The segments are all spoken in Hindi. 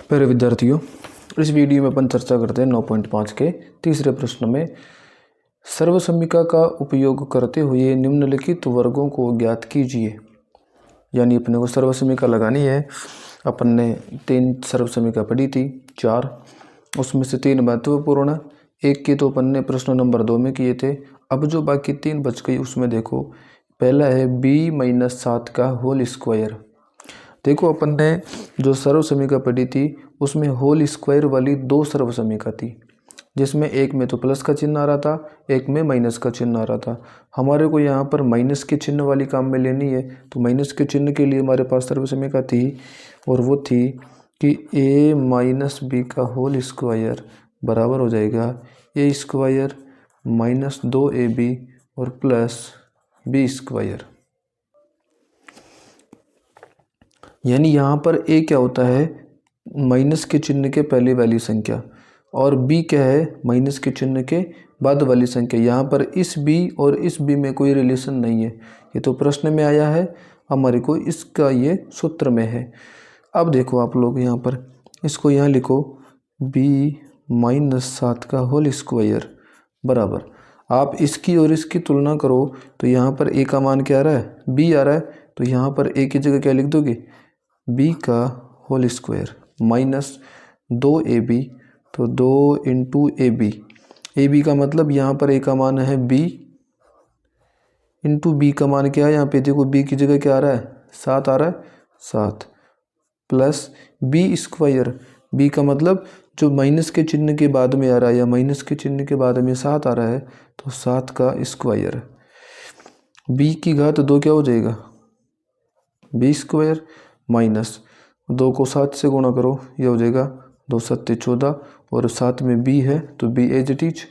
प्यारे विद्यार्थियों, इस वीडियो में अपन चर्चा करते हैं 9.5 के तीसरे प्रश्न में सर्वसमीका का उपयोग करते हुए निम्नलिखित वर्गों को ज्ञात कीजिए। यानी अपने को सर्वसमीका लगानी है। अपन ने 3 सर्वसमीका पढ़ी थी, 4, उसमें से 3 महत्वपूर्ण, एक की तो अपन ने प्रश्न नंबर 2 में किए थे। अब जो बाकी 3 बच गई उसमें देखो, पहला है b-7 का होल स्क्वायर। देखो अपन ने जो सर्वसमीका पढ़ी थी उसमें होल स्क्वायर वाली 2 सर्वसमीका थी, जिसमें एक में तो प्लस का चिन्ह आ रहा था, एक में माइनस का चिन्ह आ रहा था। हमारे को यहाँ पर माइनस के चिन्ह वाली काम में लेनी है, तो माइनस के चिन्ह के लिए हमारे पास सर्वसमीका थी और वो थी कि a-b का होल स्क्वायर बराबर हो जाएगा a स्क्वायर माइनस 2ab और प्लस b स्क्वायर। यानी यहाँ पर a क्या होता है, माइनस के चिन्ह के पहले वाली संख्या, और b क्या है, माइनस के चिन्ह के बाद वाली संख्या। यहाँ पर इस b और इस b में कोई रिलेशन नहीं है, ये तो प्रश्न में आया है, हमारे को इसका ये सूत्र में है। अब देखो आप लोग यहाँ पर इसको यहाँ लिखो b-7 का होल स्क्वायर बराबर, आप इसकी और इसकी तुलना करो तो यहाँ पर a का मान क्या आ रहा है, b आ रहा है, तो यहाँ पर a की जगह क्या लिख दोगे, b का होल स्क्वायर माइनस 2ab, तो 2 इंटू ए बी का मतलब यहाँ पर a का मान है b इंटू बी का मान क्या है, यहाँ पे देखो b की जगह क्या आ रहा है, 7 आ रहा है, 7 प्लस b स्क्वायर, b का मतलब जो माइनस के चिन्ह के बाद में आ रहा है या माइनस के चिन्ह के बाद में 7 आ रहा है, तो 7 का स्क्वायर, b की घात 2 क्या हो जाएगा, b स्क्वायर माइनस 2 को 7 से गुणा करो, ये हो जाएगा 2 सत्ते 14, और साथ में b है तो b as it is,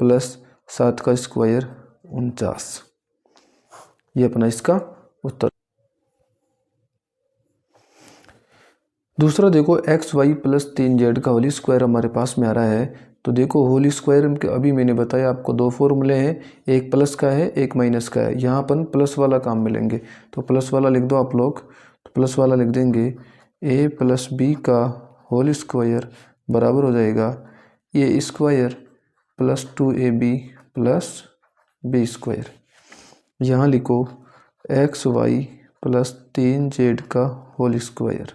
plus 7 का स्क्वायर 49। ये अपना इसका उत्तर। दूसरा देखो xy प्लस 3z का होल स्क्वायर हमारे पास में आ रहा है। तो देखो होल स्क्वायर के अभी मैंने बताया आपको 2 फॉर्मूले हैं, एक प्लस का है एक माइनस का है। यहाँ अपन प्लस वाला काम में लेंगे, तो प्लस वाला लिख दो आप लोग, तो प्लस वाला लिख देंगे a प्लस b का होल स्क्वायर बराबर हो जाएगा a square plus 2ab plus b square. यहाँ लिखो xy प्लस 3z का होल स्क्वायर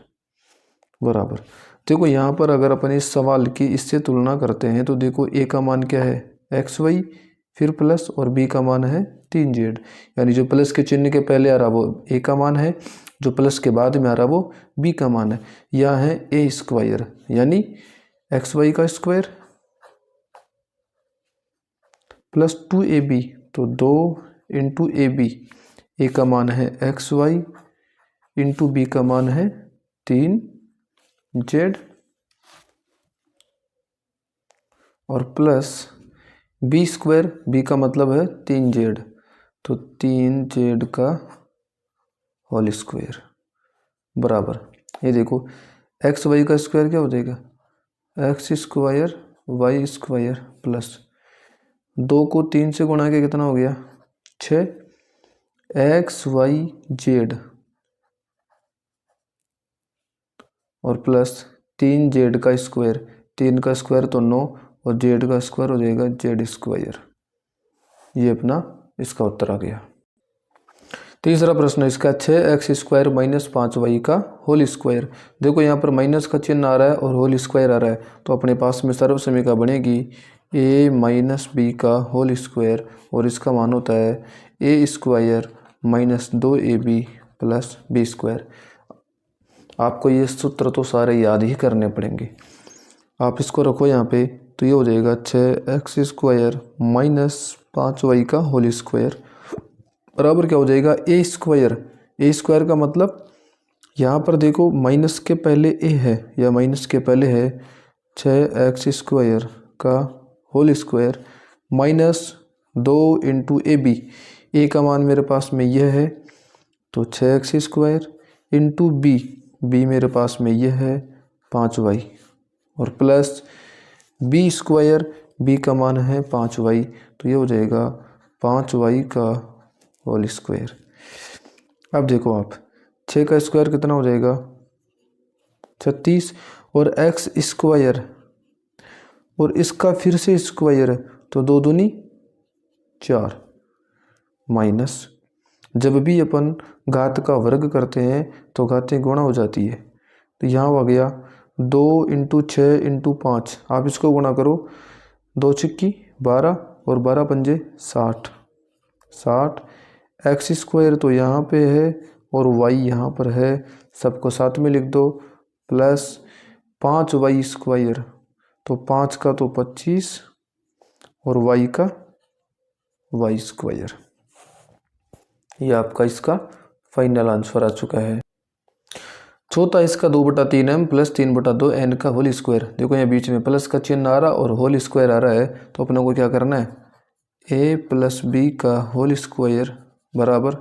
बराबर, देखो यहाँ पर अगर अपन इस सवाल की इससे तुलना करते हैं तो देखो a का मान क्या है, xy, फिर प्लस, और b का मान है 3z। यानी जो प्लस के चिन्ह के पहले आ रहा वो a का मान है, जो प्लस के बाद में आ रहा वो b का मान है। यहाँ है a स्क्वायर यानी xy का स्क्वायर प्लस 2ab, तो 2 इंटू ab, a का मान है xy इंटू b का मान है 3z, और प्लस b स्क्वायर, b का मतलब है 3z, तो 3z का होल स्क्वायर बराबर, ये देखो xy का स्क्वायर क्या हो जाएगा, x square y square plus 2 को 3 से गुणा के कितना हो गया 6, xyz, और प्लस 3z का स्क्वायर, 3 का स्क्वायर तो 9, और z का स्क्वायर हो जाएगा z स्क्वायर। ये अपना इसका उत्तर आ गया। तीसरा प्रश्न इसका 6x स्क्वायर माइनस 5y का होल स्क्वायर। देखो यहाँ पर माइनस का चिन्ह आ रहा है और होल स्क्वायर आ रहा है, तो अपने पास में सर्वसमीका बनेगी a माइनस बी का होल स्क्वायर, और इसका मान होता है a square minus 2ab plus b square. आपको ये सूत्र तो सारे याद ही करने पड़ेंगे, आप इसको रखो यहाँ पे, तो ये हो जाएगा 6x स्क्वायर माइनस 5y का होल स्क्वायर बराबर क्या हो जाएगा a स्क्वायर। a स्क्वायर का मतलब यहाँ पर देखो माइनस के पहले a है या माइनस के पहले है 6x स्क्वायर का whole square minus 2 into ab, a का मान मेरे पास में यह है, तो 6x स्क्वायर इंटू b मेरे पास में यह है 5y, और प्लस b स्क्वायर, b का मान है 5y, तो ये हो जाएगा 5y का होल स्क्वायर। अब देखो आप 6 का स्क्वायर कितना हो जाएगा 36 और एक्स स्क्वायर और इसका फिर से स्क्वायर तो 2 दूनी 4 माइनस, जब भी अपन घात का वर्ग करते हैं तो घातें गुणा हो जाती है। तो यहाँ आ गया 2 × 6 × 5, आप इसको गुणा करो, 2 छिक्की 12 और 12 पंजे 60, 60 एक्स स्क्वायर तो यहाँ पे है और वाई यहाँ पर है, सबको साथ में लिख दो, प्लस 5 वाई स्क्वायर तो 5 का तो 25 और वाई का वाई स्क्वायर। ये आपका इसका फाइनल आंसर आ चुका है। चौथा इसका 2/3m प्लस 3/2 n का होल स्क्वायर। देखो यहाँ बीच में प्लस का चिन्ह आ रहा और होल स्क्वायर आ रहा है, तो अपने को क्या करना है, a प्लस बी का होल स्क्वायर बराबर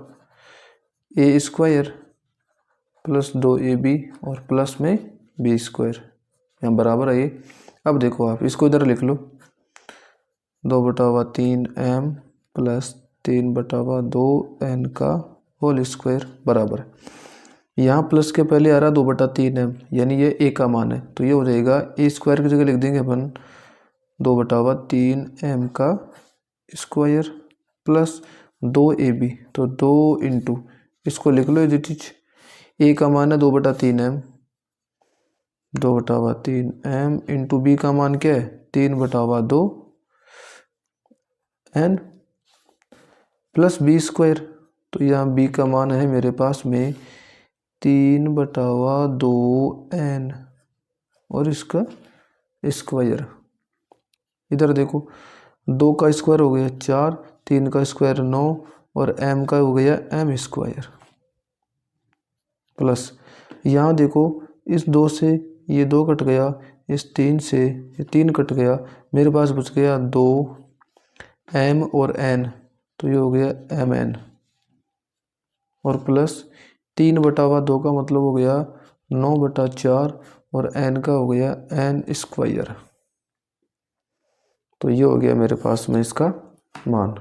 a स्क्वायर प्लस 2ab और प्लस में b स्क्वायर, यहाँ बराबर है ये। अब देखो आप इसको इधर लिख लो, 2/3m प्लस 3/2 n का होल स्क्वायर बराबर, यहाँ प्लस के पहले आ रहा 2/3m यानी ये a का मान है, तो ये हो जाएगा a स्क्वायर की जगह लिख देंगे अपन 2/3m का स्क्वायर प्लस 2ab, तो 2 इंटू इसको लिख लो एज इट इज, a का मान है 2/3m, 2/3m इंटू b का मान क्या है 3/2 n प्लस b स्क्वायर, तो यहाँ b का मान है मेरे पास में 3/2 n और इसका स्क्वायर, इधर देखो 2 का स्क्वायर हो गया 4, 3 का स्क्वायर 9 और m का हो गया m स्क्वायर, प्लस यहाँ देखो इस 2 से ये 2 कट गया, इस 3 से ये 3 कट गया, मेरे पास बच गया 2 m और n, तो ये हो गया mn और प्लस 3/2 का मतलब हो गया 9/4 और n का हो गया n स्क्वायर, तो ये हो गया मेरे पास में इसका मान।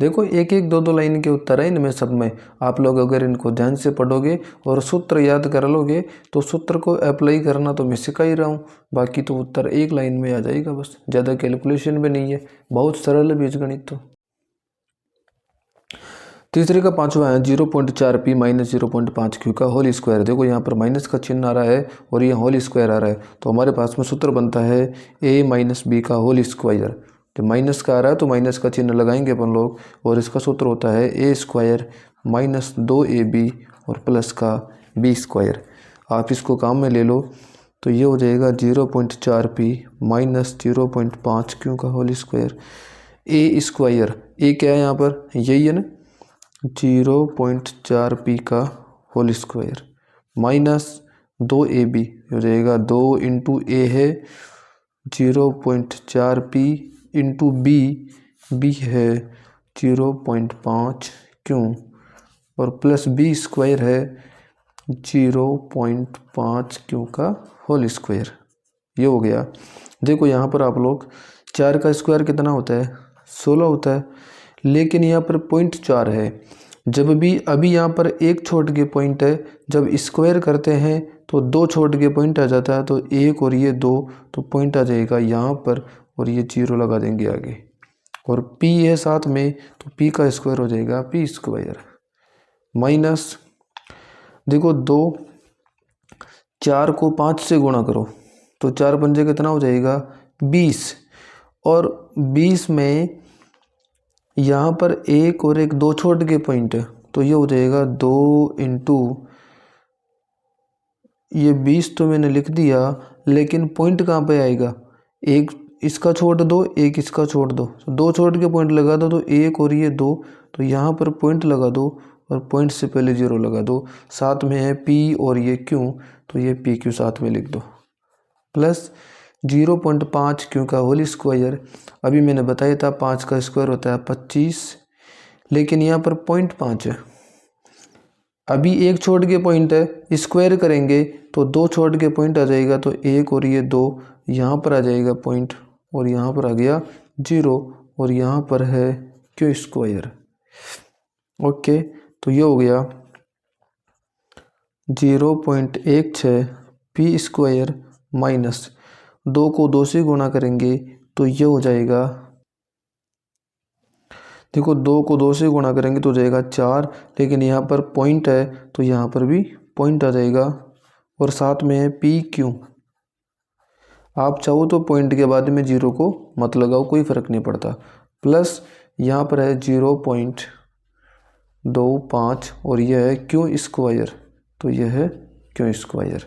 देखो एक एक दो लाइन के उत्तर है इनमें सब में, आप लोग अगर इनको ध्यान से पढ़ोगे और सूत्र याद कर लोगे तो सूत्र को अप्लाई करना तो मैं सिखा ही रहा हूँ, बाकी तो उत्तर एक लाइन में आ जाएगा, बस ज़्यादा कैलकुलेशन भी नहीं है, बहुत सरल है बीजगणित। तो तीसरे का पांचवा है 0.4p माइनस 0.5q का होल स्क्वायर। देखो यहाँ पर माइनस का चिन्ह आ रहा है और ये होल स्क्वायर आ रहा है, तो हमारे पास में सूत्र बनता है a माइनस बी का होल स्क्वायर। जब माइनस का आ रहा है तो माइनस का चिन्ह लगाएंगे अपन लोग, और इसका सूत्र होता है a स्क्वायर माइनस 2ab और प्लस का b स्क्वायर। आप इसको काम में ले लो तो ये हो जाएगा 0.4p माइनस 0.5q का whole square, a square, a क्या है यहाँ पर यही है ना 0.4p का होल स्क्वायर माइनस 2ab हो जाएगा, 2 इंटू ए है 0.4p इंटू बी है 0.5q और प्लस b स्क्वायर है 0.5q का होल स्क्वायर, ये हो गया। देखो यहाँ पर आप लोग 4 का स्क्वायर कितना होता है 16 होता है, लेकिन यहाँ पर 0.4 है, जब भी अभी यहाँ पर एक छोड़ के पॉइंट है, जब स्क्वायर करते हैं तो 2 छोड़ के पॉइंट आ जाता है, तो 1 और ये 2 तो पॉइंट आ जाएगा यहाँ पर और ये 0 लगा देंगे आगे, और p है साथ में तो p का स्क्वायर हो जाएगा p स्क्वायर माइनस, देखो 2 4 को 5 से गुणा करो तो 4 पंजे कितना हो जाएगा 20, और 20 में यहाँ पर 1 और 1 2 छोड़ के पॉइंट है, तो ये हो जाएगा 2 इंटू ये 20 तो मैंने लिख दिया, लेकिन पॉइंट कहाँ पे आएगा, एक इसका छोड़ दो एक इसका छोड़ दो, तो 2 छोड़ के पॉइंट लगा दो, तो 1 और ये 2, तो यहाँ पर पॉइंट लगा दो और पॉइंट से पहले 0 लगा दो, साथ में है p और ये q, तो ये p q साथ में लिख दो, प्लस 0.5q का होल स्क्वायर। अभी मैंने बताया था 5 का स्क्वायर होता है 25, लेकिन यहाँ पर 0.5 है, अभी एक छोड़ के पॉइंट है, स्क्वायर करेंगे तो 2 छोड़ के पॉइंट आ जाएगा, तो 1 और ये 2 यहाँ पर आ जाएगा पॉइंट, और यहाँ पर आ गया 0 और यहाँ पर है q स्क्वायर। ओके, तो ये हो गया 0.16 पी स्क्वायर माइनस 2 को 2 से गुणा करेंगे तो ये हो जाएगा, देखो 2 को 2 से गुणा करेंगे तो हो जाएगा 4, लेकिन यहाँ पर पॉइंट है तो यहाँ पर भी पॉइंट आ जाएगा और साथ में है पी क्यू। आप चाहो तो पॉइंट के बाद में 0 को मत लगाओ, कोई फ़र्क नहीं पड़ता। प्लस यहाँ पर है 0.25 और यह है क्यू स्क्वायर, तो यह है क्यू स्क्वायर।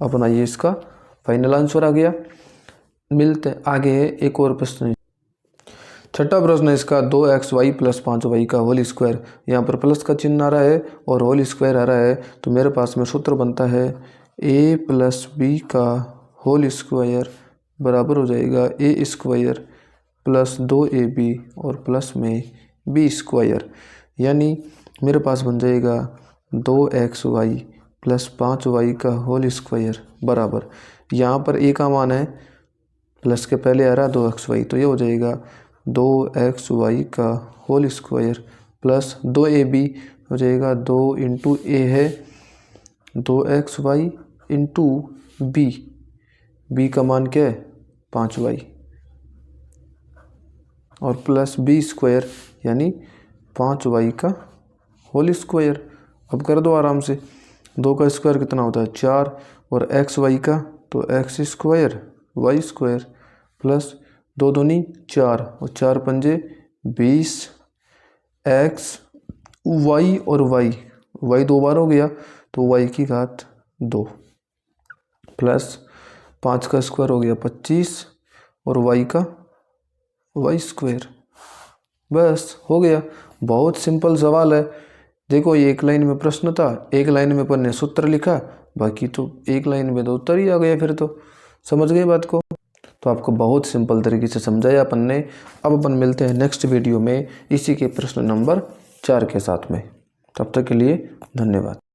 अपना ये इसका फाइनल आंसर आ गया। मिलते आगे है एक और प्रश्न। छठा प्रश्न है इसका 2xy प्लस 5y का होल स्क्वायर। यहाँ पर प्लस का चिन्ह आ रहा है और होल स्क्वायर आ रहा है, तो मेरे पास में सूत्र बनता है a प्लस बी का होल स्क्वायर बराबर हो जाएगा a स्क्वायर प्लस 2ab और प्लस में b स्क्वायर। यानी मेरे पास बन जाएगा 2xy प्लस 5y का होल स्क्वायर बराबर, यहाँ पर a का मान है प्लस के पहले आ रहा 2xy, तो ये हो जाएगा 2xy का होल स्क्वायर प्लस 2ab हो जाएगा 2 इंटू ए है 2xy इंटू बी का मान क्या है 5y और प्लस b स्क्वायर यानी 5y का होल स्क्वायर। अब कर दो आराम से, 2 का स्क्वायर कितना होता है 4 और xy का तो x square y square plus 2 दूनी 4 और 4 पंजे 20 x y और y 2 बार हो गया तो y की घात 2 प्लस 5 का स्क्वायर हो गया 25 और y का y स्क्वायर। बस हो गया, बहुत सिंपल सवाल है। देखो ये एक लाइन में प्रश्न था, एक लाइन में अपन ने सूत्र लिखा, बाकी तो एक लाइन में तो उत्तर ही आ गया। फिर तो समझ गए बात को। तो आपको बहुत सिंपल तरीके से समझाया अपन ने। अब अपन मिलते हैं नेक्स्ट वीडियो में इसी के प्रश्न नंबर 4 के साथ में। तब तक के लिए धन्यवाद।